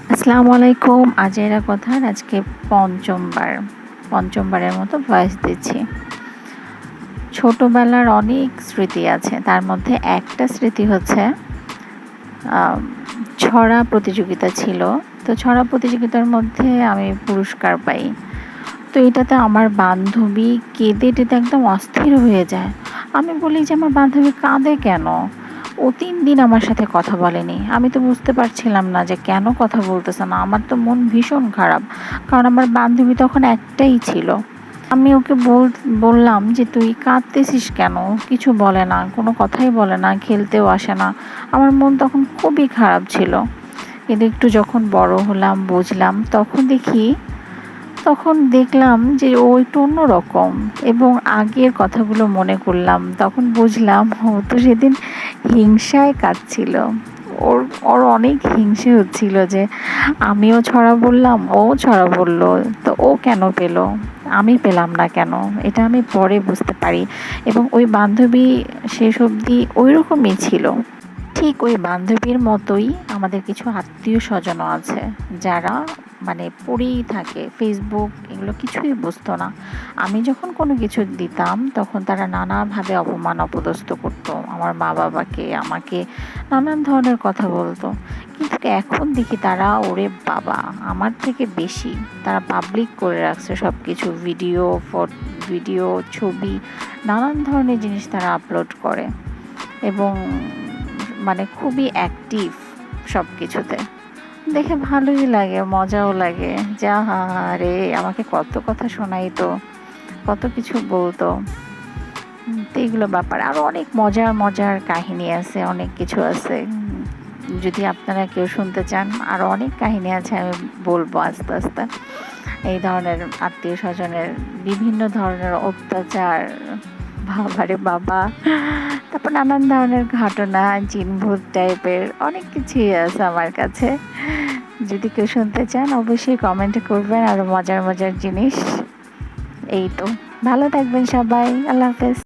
আসসালামু আলাইকুম। আজেরা কথার আজকে পঞ্চমবারের মতো ভয়েস দিচ্ছি। ছোটবেলার অনেক স্মৃতি আছে, তার মধ্যে একটা স্মৃতি হচ্ছে ছড়া প্রতিযোগিতা ছিল। তো ছড়া প্রতিযোগিতার মধ্যে আমি পুরস্কার পাই। তো এটাতে আমার বান্ধবী কেঁদে টেঁদে একদম অস্থির হয়ে যায়। আমি বলি যে আমার বান্ধবী কাঁদে কেন? ও ৩ দিন আমার সাথে কথা বলেনি। আমি তো বুঝতে পারছিলাম না যে কেন কথা বলতেছে না। আমার তো মন ভীষণ খারাপ। কারণ আমার বান্ধবী তখন একটাই ছিল। আমি ওকে বললাম যে, "তুই কাঁদতেছিস কেন?" কিছু বলে না, কোনো কথাই বলে না, খেলতেও আসে না। আমার মন তখন খুবই খারাপ ছিল। কিন্তু একটু যখন বড় হলাম, বুঝলাম, তখন দেখলাম যে ও একটু অন্যরকম এবং আগের কথাগুলো মনে করলাম। তখন বুঝলাম ও তো সেদিন হিংসায় কাঁদছিল। ওর ওর অনেক হিংসে হচ্ছিল যে আমিও ছড়া বললাম, ও ছড়া বলল। তো ও কেন পেল? আমি পেলাম না কেন? এটা আমি পরে বুঝতে পারি। এবং ওই বান্ধবী শেষ অবধি ঐরকমই ছিল। ঠিক ওই বান্ধবীর মতোই আমাদের কিছু আত্মীয়স্বজনও আছে, যারা মানে পড়েই থাকে। ফেসবুক এগুলো কিছুই বুঝতো না। আমি যখন কোনো কিছু দিতাম তখন তারা নানাভাবে অপমান অপদস্থ করতো। আমার মা-বাবাকে, আমাকে নানান ধরনের কথা বলতো। কিন্তু এখন দেখি তারা ওরে বাবা! আমার থেকে বেশি তারা পাবলিক করে রাখছে সবকিছু। ভিডিও, ছবি, নানান ধরনের জিনিস তারা আপলোড করে এবং মানে খুবই অ্যাক্টিভ সব কিছুতে। দেখে ভালোই লাগে, মজাও লাগে যে আহারে! আমাকে কত কথা শোনাইতো, কত কিছু বলতো। তো এগুলো ব্যাপার। আরও অনেক মজার কাহিনী আছে, অনেক কিছু আছে। যদি আপনারা কেউ শুনতে চান, আরও অনেক কাহিনী আছে, আমি বলবো আস্তে, আস্তে। এই ধরনের আত্মীয়স্বজনের বিভিন্ন ধরনের অত্যাচার, বাবারে বাবা! তারপর নানান ধরনের ঘটনা, জিন-ভূত টাইপের অনেক কিছুই আছে আমার কাছে। যদি কেউ শুনতে চান অবশ্যই কমেন্টে করবেন আরও মজার জিনিস। এই তো। ভালো থাকবেন সবাই। আল্লাহ হাফেজ।